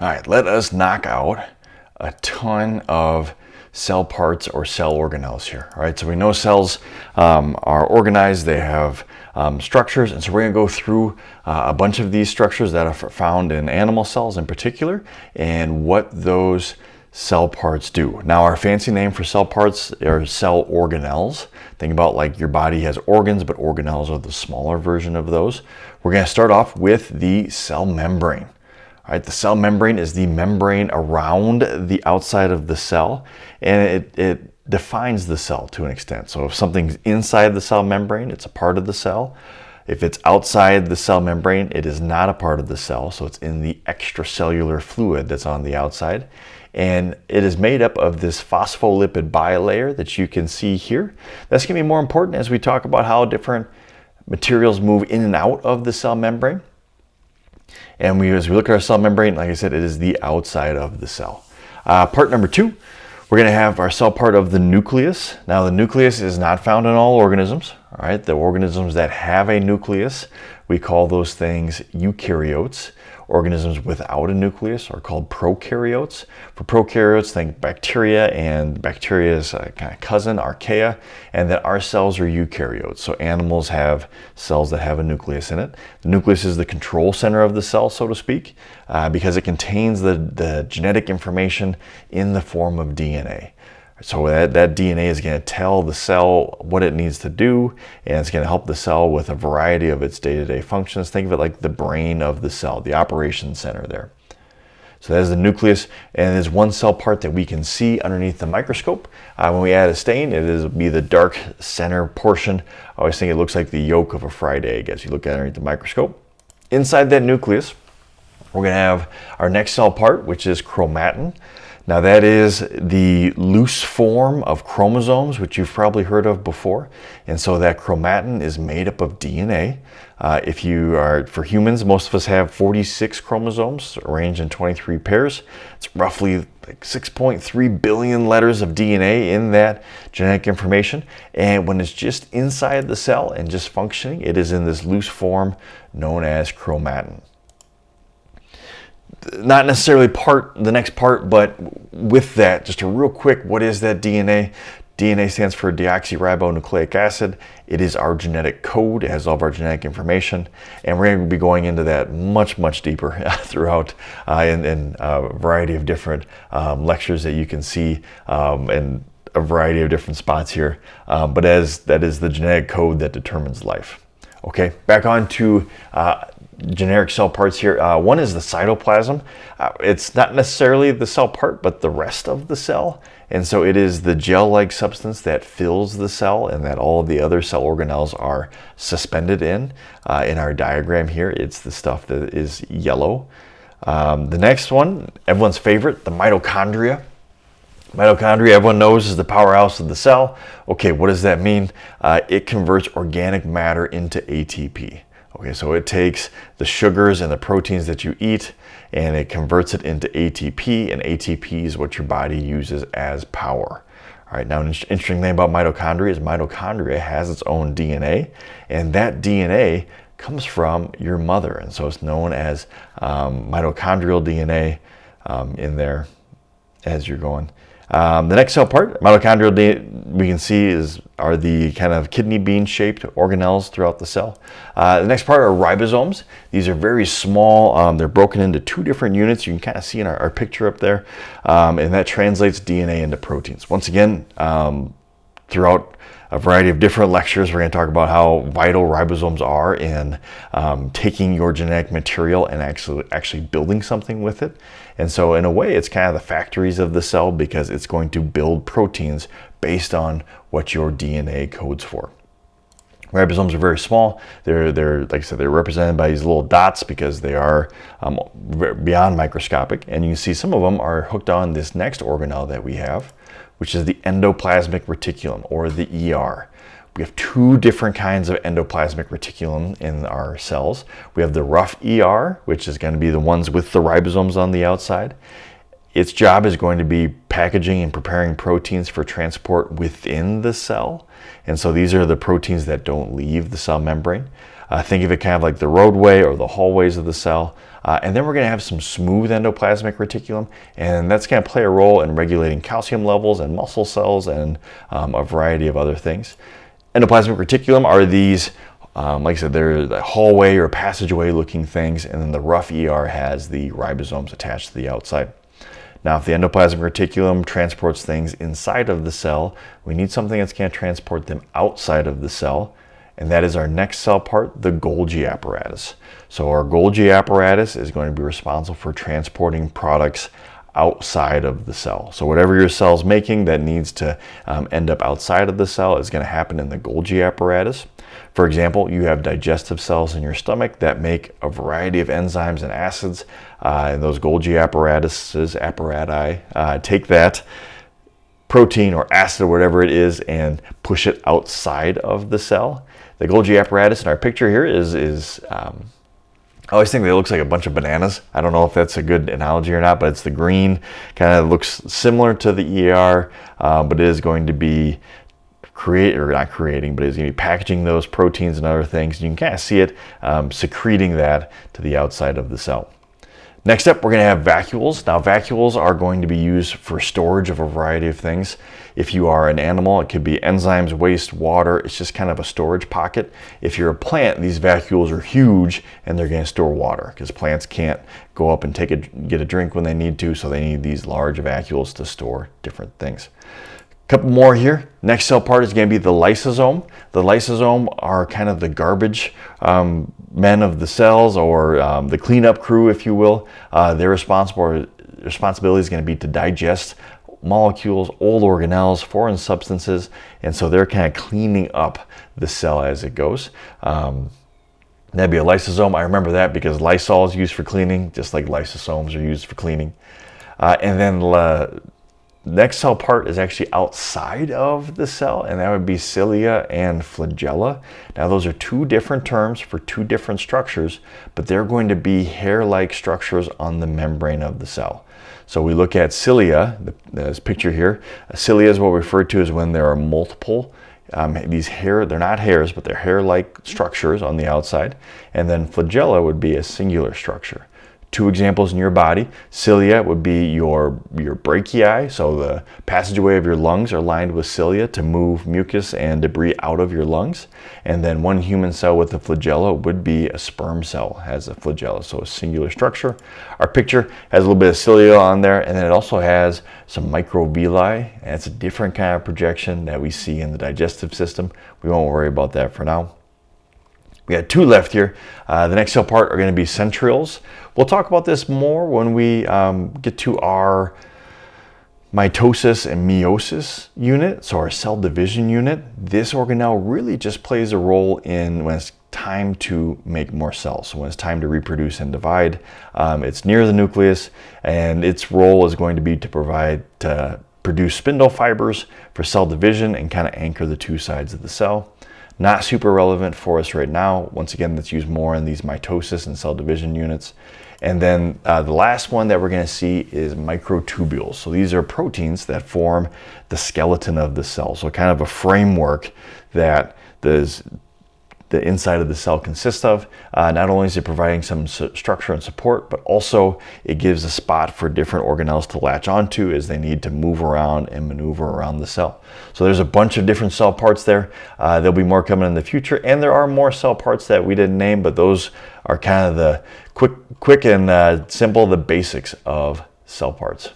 All right, let us knock out a ton of cell parts or cell organelles here. All right, so we know cells are organized, they have structures, and so we're going to go through a bunch of these structures that are found in animal cells in particular, and what those cell parts do. Now, our fancy name for cell parts are cell organelles. Think about like your body has organs, but organelles are the smaller version of those. We're going to start off with the cell membrane. All right, the cell membrane is the membrane around the outside of the cell, and it defines the cell to an extent. So if something's inside the cell membrane, it's a part of the cell. If it's outside the cell membrane, it is not a part of the cell, so it's in the extracellular fluid that's on the outside. And it is made up of this phospholipid bilayer that you can see here. That's going to be more important as we talk about how different materials move in and out of the cell membrane. And as we look at our cell membrane, like I said, it is the outside of the cell. Part number 2, we're going to have our cell part of the nucleus. Now, the nucleus is not found in all organisms. All right, the organisms that have a nucleus, we call those things eukaryotes. Organisms without a nucleus are called prokaryotes. For prokaryotes, think bacteria, and bacteria's kind of cousin, archaea, and that our cells are eukaryotes. So animals have cells that have a nucleus in it. The nucleus is the control center of the cell, so to speak, because it contains the genetic information in the form of DNA. So that DNA is going to tell the cell what it needs to do, and it's going to help the cell with a variety of its day-to-day functions. Think of it like the brain of the cell, the operations center there. So that is the nucleus, and there's one cell part that we can see underneath the microscope. When we add a stain, it'll be the dark center portion. I always think it looks like the yolk of a fried egg as you look at it underneath the microscope. Inside that nucleus, we're going to have our next cell part, which is chromatin. Now, that is the loose form of chromosomes, which you've probably heard of before. And so that chromatin is made up of DNA. For humans, most of us have 46 chromosomes arranged in 23 pairs. It's roughly like 6.3 billion letters of DNA in that genetic information. And when it's just inside the cell and just functioning, it is in this loose form known as chromatin. Not necessarily the next part, but with that, just a real quick, what is that DNA? DNA stands for deoxyribonucleic acid. It is our genetic code. It has all of our genetic information, and we're going to be going into that much, much deeper throughout in a variety of different lectures that you can see in a variety of different spots here. But that is the genetic code that determines life. Okay, back on to generic cell parts here. One is the cytoplasm. It's not necessarily the cell part, but the rest of the cell. And so it is the gel-like substance that fills the cell and that all of the other cell organelles are suspended in. In our diagram here, it's the stuff that is yellow. The next one, everyone's favorite, the mitochondria. Mitochondria, everyone knows, is the powerhouse of the cell. Okay, what does that mean? It converts organic matter into ATP. Okay, so it takes the sugars and the proteins that you eat and it converts it into ATP, and ATP is what your body uses as power. All right, now an interesting thing about mitochondria is mitochondria has its own DNA, and that DNA comes from your mother, and so it's known as mitochondrial DNA in there as you're going. The next cell part, mitochondrial DNA, we can see are the kind of kidney bean shaped organelles throughout the cell. The next part are ribosomes. These are very small. They're broken into 2 different units. You can kind of see in our picture up there. And that translates DNA into proteins. Once again, throughout a variety of different lectures, we're going to talk about how vital ribosomes are in taking your genetic material and actually building something with it. And so in a way, it's kind of the factories of the cell because it's going to build proteins based on what your DNA codes for. Ribosomes are very small. They're like I said, they're represented by these little dots because they are beyond microscopic. And you can see some of them are hooked on this next organelle that we have, which is the endoplasmic reticulum, or the ER. We have 2 different kinds of endoplasmic reticulum in our cells. We have the rough ER, which is going to be the ones with the ribosomes on the outside. Its job is going to be packaging and preparing proteins for transport within the cell. And so these are the proteins that don't leave the cell membrane. Think of it kind of like the roadway or the hallways of the cell. And then we're going to have some smooth endoplasmic reticulum, and that's going to play a role in regulating calcium levels and muscle cells and a variety of other things. Endoplasmic reticulum are these, like I said, they're the hallway or passageway looking things, and then the rough ER has the ribosomes attached to the outside. Now, if the endoplasmic reticulum transports things inside of the cell, we need something that's going to transport them outside of the cell, and that is our next cell part, the Golgi apparatus. So our Golgi apparatus is going to be responsible for transporting products outside of the cell. So whatever your cell's making that needs to end up outside of the cell is going to happen in the Golgi apparatus. For example, you have digestive cells in your stomach that make a variety of enzymes and acids, and those Golgi apparati take that protein or acid or whatever it is and push it outside of the cell. The Golgi apparatus in our picture here is I always think that it looks like a bunch of bananas. I don't know if that's a good analogy or not, but it's the green, kind of looks similar to the ER, but it is going to be not creating, but it's going to be packaging those proteins and other things. You can kind of see it secreting that to the outside of the cell. Next up, we're going to have vacuoles. Now, vacuoles are going to be used for storage of a variety of things. If you are an animal, it could be enzymes, waste, water. It's just kind of a storage pocket. If you're a plant, these vacuoles are huge and they're going to store water because plants can't go up and get a drink when they need to, so they need these large vacuoles to store different things. Couple more here. Next cell part is going to be the lysosome. The lysosome are kind of the garbage men of the cells, or the cleanup crew, if you will. Their responsibility is going to be to digest molecules, old organelles, foreign substances, and so they're kind of cleaning up the cell as it goes. That'd be a lysosome. I remember that because Lysol is used for cleaning, just like lysosomes are used for cleaning. And then next cell part is actually outside of the cell, and that would be cilia and flagella. Now, those are two different terms for two different structures, but they're going to be hair-like structures on the membrane of the cell. So we look at cilia, this picture here. Cilia is what we refer to as when there are multiple they're not hairs, but they're hair-like structures on the outside. And then flagella would be a singular structure. Two examples in your body. Cilia would be your brachii, so the passageway of your lungs are lined with cilia to move mucus and debris out of your lungs. And then one human cell with a flagella would be a sperm cell, has a flagella, so a singular structure. Our picture has a little bit of cilia on there, and then it also has some microvilli, and it's a different kind of projection that we see in the digestive system. We won't worry about that for now. We got two left here. The next cell part are going to be centrioles. We'll talk about this more when we get to our mitosis and meiosis unit, so our cell division unit. This organelle really just plays a role in when it's time to make more cells. So when it's time to reproduce and divide, it's near the nucleus, and its role is going to be to produce spindle fibers for cell division and kind of anchor the two sides of the cell. Not super relevant for us right now. Once again, that's used more in these mitosis and cell division units. And then the last one that we're going to see is microtubules. So these are proteins that form the skeleton of the cell. So kind of a framework that the inside of the cell consists of. Not only is it providing some structure and support, but also it gives a spot for different organelles to latch onto as they need to move around and maneuver around the cell. So there's a bunch of different cell parts there. There'll be more coming in the future, and there are more cell parts that we didn't name, but those are kind of the quick and simple, the basics of cell parts.